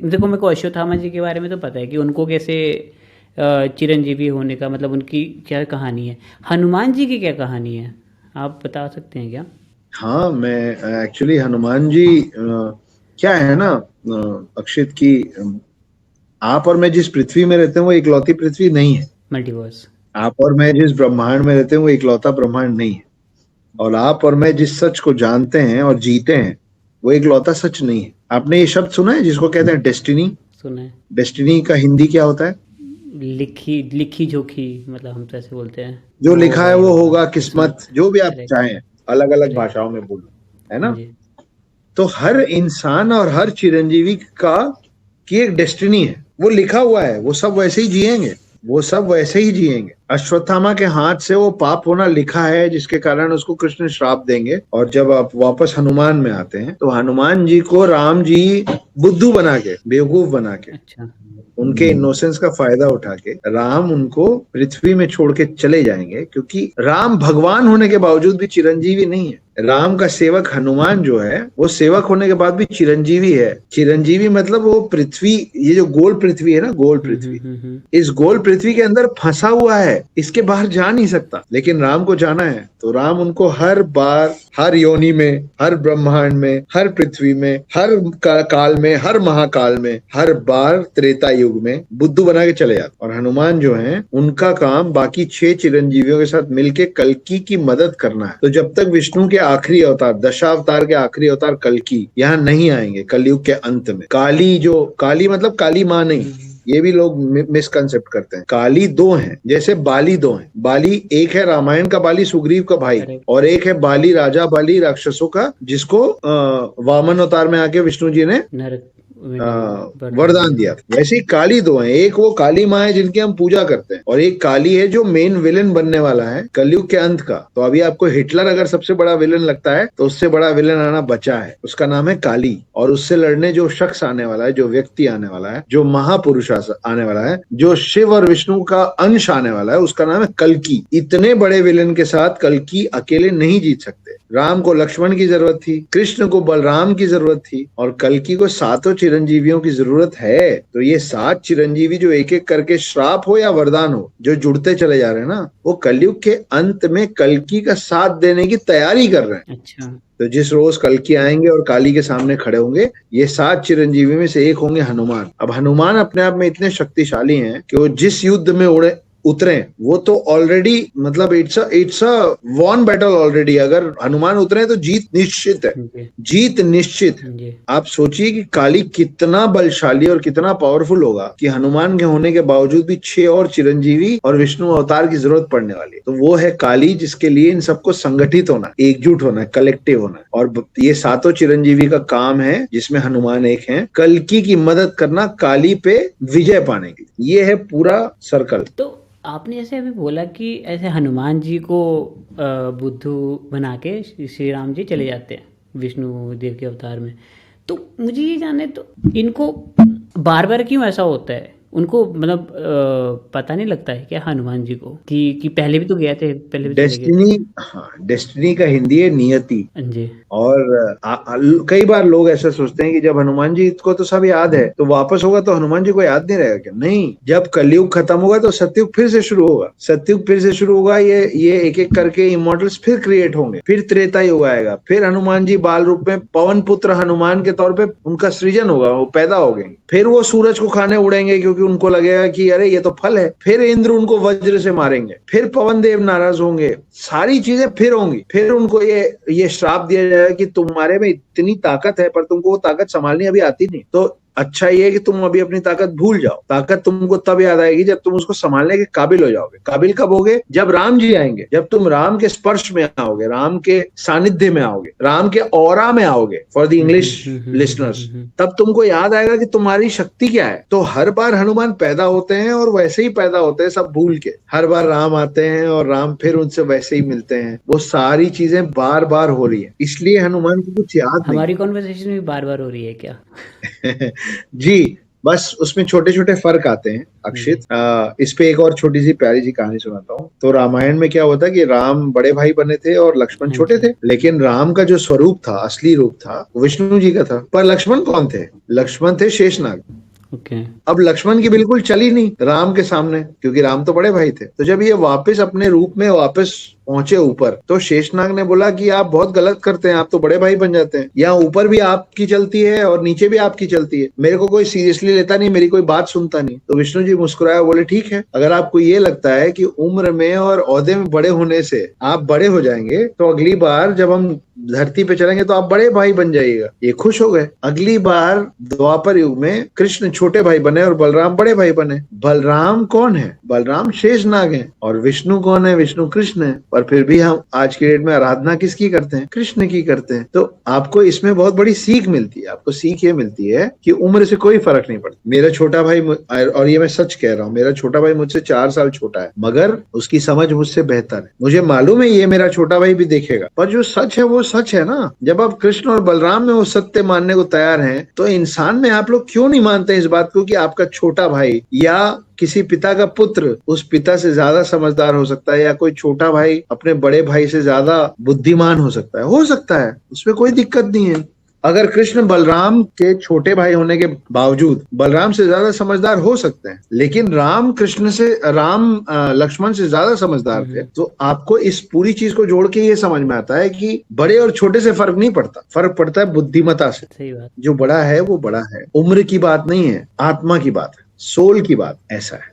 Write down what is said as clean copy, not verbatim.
देखो मेरे को अश्वत्थामा जी के बारे में तो पता है कि उनको कैसे चिरंजीवी होने का मतलब उनकी क्या कहानी है। हनुमान जी की क्या कहानी है, आप बता सकते हैं क्या? हाँ, मैं एक्चुअली हनुमान जी क्या है ना, अक्षित की आप और मैं जिस पृथ्वी में रहते हैं वो इकलौती पृथ्वी नहीं है। मल्टीवर्स। आप और मैं जिस ब्रह्मांड में रहते हैं वो इकलौता ब्रह्मांड नहीं है। और आप और मैं जिस सच को जानते हैं और जीते हैं वो इकलौता सच नहीं है। आपने ये शब्द सुना है जिसको कहते हैं डेस्टिनी? सुना है। डेस्टिनी का हिंदी क्या होता है? लिखी लिखी जोखी, मतलब हम तो ऐसे बोलते हैं। जो वो लिखा होगा है ये वो होगा, होगा, किस्मत। किस्मत, जो भी आप करेक्ट। चाहें, अलग अलग करेक्ट। भाषाओं में बोलो, है हाँ ना? जी। तो हर इंसान और हर चिरंजीवी का की एक डेस्टिनी है, वो लिखा हुआ है, वो सब वैसे ही जिएंगे, वो सब वैसे ही जिएंगे। अश्वत्थामा के हाथ से वो पाप होना लिखा है जिसके कारण उसको कृष्ण श्राप देंगे। और जब आप वापस हनुमान में आते हैं तो हनुमान जी को राम जी बुद्धू बना के, बेवकूफ बना के, अच्छा। उनके इनोसेंस का फायदा उठा के राम उनको पृथ्वी में छोड़ के चले जाएंगे, क्योंकि राम भगवान होने के बावजूद भी चिरंजीवी नहीं है। राम का सेवक हनुमान जो है वो सेवक होने के बाद भी चिरंजीवी है। चिरंजीवी मतलब वो पृथ्वी, ये जो गोल पृथ्वी है ना, गोल पृथ्वी, इस गोल पृथ्वी के अंदर फंसा हुआ है, इसके बाहर जा नहीं सकता। लेकिन राम को जाना है तो राम उनको हर बार, हर योनि में, हर ब्रह्मांड में, हर पृथ्वी में, हर काल में, हर महाकाल में, हर बार त्रेता युग में बुद्धू बना के चले जाते। और हनुमान जो हैं उनका काम बाकी 6 चिरंजीवियों के साथ मिलके कल्कि की मदद करना है। तो जब तक विष्णु के आखिरी अवतार, दशावतार के आखिरी अवतार कल्कि यहाँ नहीं आएंगे, कलयुग के अंत में, काली जो, काली मतलब काली माँ नहीं, ये भी लोग मिसकंसेप्ट करते हैं। काली दो हैं, जैसे बाली दो हैं। बाली एक है रामायण का बाली, सुग्रीव का भाई, करेक्ट। और एक है बाली, राजा बाली राक्षसों का, जिसको वामन अवतार में आके विष्णु जी ने नरक में वरदान वरदान दिया दिया। था। वैसे ही काली दो हैं, एक वो काली माँ है जिनकी हम पूजा करते हैं, और एक काली है जो मेन विलेन बनने वाला है कलयुग के अंत का। तो अभी आपको हिटलर अगर सबसे बड़ा विलेन लगता है तो उससे बड़ा विलेन आना बचा है, उसका नाम है काली। और उससे लड़ने जो शख्स आने वाला है, जो व्यक्ति आने वाला है, जो महापुरुष आने वाला है, जो शिव और विष्णु का अंश आने वाला है, उसका नाम है कल्कि। इतने बड़े विलेन के साथ कल्कि अकेले नहीं जीत सकते। राम को लक्ष्मण की जरूरत थी, कृष्ण को बलराम की जरूरत थी, और कल्कि को 7 चिरंजीवियों की जरूरत है। तो ये 7 चिरंजीवी जो एक एक करके श्राप हो या वरदान हो, जो जुड़ते चले जा रहे हैं ना, वो कलयुग के अंत में कल्कि का साथ देने की तैयारी कर रहे हैं। अच्छा। तो जिस रोज कल्कि आएंगे और काली के सामने खड़े होंगे, ये 7 चिरंजीवी में से एक होंगे हनुमान। अब हनुमान अपने आप में इतने शक्तिशाली हैं कि वो जिस युद्ध में उतरे, वो तो ऑलरेडी, मतलब it's a won battle already. अगर हनुमान उतरे तो जीत निश्चित है, जी। जीत निश्चित है। जी। आप सोचिए कि काली कितना बलशाली और कितना पावरफुल होगा कि हनुमान के होने के बावजूद भी 6 और चिरंजीवी और विष्णु अवतार की जरूरत पड़ने वाली है। तो वो है काली, जिसके लिए इन सबको संगठित होना है, एकजुट होना है, कलेक्टिव होना है। और ये 7 चिरंजीवी का काम है, जिसमें हनुमान एक है, कल्कि की मदद करना काली पे विजय पाने की। ये है पूरा सर्कल। तो आपने जैसे अभी बोला कि ऐसे हनुमान जी को बुद्धू बना के श्री राम जी चले जाते हैं विष्णु देव के अवतार में। तो मुझे ये जाने, तो इनको बार बार क्यों ऐसा होता है? उनको मतलब पता नहीं लगता है क्या हनुमान जी को कि पहले भी तो गए थे, पहले भी चले गए थे? डेस्टिनी, हाँ, डेस्टिनी का हिंदी है नियति। हाँ जी। और कई बार लोग ऐसा सोचते हैं कि जब हनुमान जी को तो सब याद है तो वापस होगा तो हनुमान जी को याद नहीं रहेगा क्या? नहीं, जब कलयुग खत्म होगा तो सतयुग फिर से शुरू होगा। सतयुग फिर से शुरू होगा, ये एक एक करके इमोर्टल्स फिर क्रिएट होंगे, फिर त्रेता युग आएगा, फिर हनुमान जी बाल रूप में पवन पुत्र हनुमान के तौर पे उनका सृजन होगा, वो पैदा हो गए। फिर वो सूरज को खाने उड़ेंगे क्योंकि उनको लगेगा कि अरे ये तो फल है। फिर इंद्र उनको वज्र से मारेंगे, फिर पवन देव नाराज होंगे, सारी चीजें फिर होंगी। फिर उनको ये श्राप दिया जाएगा कि तुम्हारे में इतनी ताकत है पर तुमको वो ताकत संभालनी अभी आती नहीं। तो अच्छा ये है कि तुम अभी अपनी ताकत भूल जाओ। ताकत तुमको तब याद आएगी जब तुम उसको संभालने के काबिल हो जाओगे। काबिल कब होगे? जब राम जी आएंगे, जब तुम राम के स्पर्श में आओगे, राम के सानिध्य में आओगे, राम के ऑरा में आओगे, फॉर द इंग्लिश लिसनर्स, तब तुमको याद आएगा कि तुम्हारी शक्ति क्या है। तो हर बार हनुमान पैदा होते हैं और वैसे ही पैदा होते हैं, सब भूल के। हर बार राम आते हैं और राम फिर उनसे वैसे ही मिलते हैं। वो सारी चीजें बार बार हो रही है, इसलिए हनुमान को कुछ याद नहीं। हमारी कॉन्वर्सेशन भी बार बार हो रही है क्या? जी, बस उसमें छोटे छोटे फर्क आते हैं अक्षित। इस पे एक और छोटी सी प्यारी सी कहानी सुनाता हूँ। तो रामायण में क्या होता है कि राम बड़े भाई बने थे और लक्ष्मण हाँ छोटे जी। थे, लेकिन राम का जो स्वरूप था, असली रूप था, वो विष्णु जी का था। पर लक्ष्मण कौन थे? लक्ष्मण थे शेषनाग। ओके। अब लक्ष्मण की बिल्कुल चली नहीं राम के सामने, क्योंकि राम तो बड़े भाई थे। तो जब ये वापस अपने रूप में वापस पहुंचे ऊपर, तो शेषनाग ने बोला कि आप बहुत गलत करते हैं, आप तो बड़े भाई बन जाते हैं। यहाँ ऊपर भी आपकी चलती है और नीचे भी आपकी चलती है, मेरे को कोई सीरियसली लेता नहीं, मेरी कोई बात सुनता नहीं। तो विष्णु जी मुस्कुराए, बोले ठीक है, अगर आपको ये लगता है कि उम्र में और ओहदे में बड़े होने से आप बड़े हो जाएंगे, तो अगली बार जब हम धरती पे चलेंगे तो आप बड़े भाई बन जाइएगा। ये खुश हो गए। अगली बार द्वापर युग में कृष्ण छोटे भाई बने और बलराम बड़े भाई बने। बलराम कौन है? बलराम शेषनाग है। और विष्णु कौन है? विष्णु कृष्ण है। और फिर भी हम आज की डेट में आराधना किसकी करते हैं? कृष्ण की करते हैं। तो आपको इसमें बहुत बड़ी सीख मिलती है। आपको सीख ये मिलती है कि उम्र से कोई फर्क नहीं पड़ता। मेरा छोटा भाई, और ये मैं सच कह रहा हूँ, मेरा छोटा भाई मुझसे 4 साल छोटा है, मगर उसकी समझ मुझसे बेहतर है। मुझे मालूम है ये मेरा छोटा भाई भी देखेगा, पर जो सच है वो सच है ना। जब आप कृष्ण और बलराम में वो सत्य मानने को तैयार हैं, तो इंसान में आप लोग क्यों नहीं मानते इस बात को कि आपका छोटा भाई या किसी पिता का पुत्र उस पिता से ज्यादा समझदार हो सकता है, या कोई छोटा भाई अपने बड़े भाई से ज्यादा बुद्धिमान हो सकता है? हो सकता है, उसमें कोई दिक्कत नहीं है। अगर कृष्ण बलराम के छोटे भाई होने के बावजूद बलराम से ज्यादा समझदार हो सकते हैं, लेकिन राम लक्ष्मण से ज्यादा समझदार थे। तो आपको इस पूरी चीज को जोड़ के ये समझ में आता है कि बड़े और छोटे से फर्क नहीं पड़ता, फर्क पड़ता है बुद्धिमत्ता से। सही बात। जो बड़ा है वो बड़ा है, उम्र की बात नहीं है, आत्मा की बात है, सोल की बात, ऐसा है।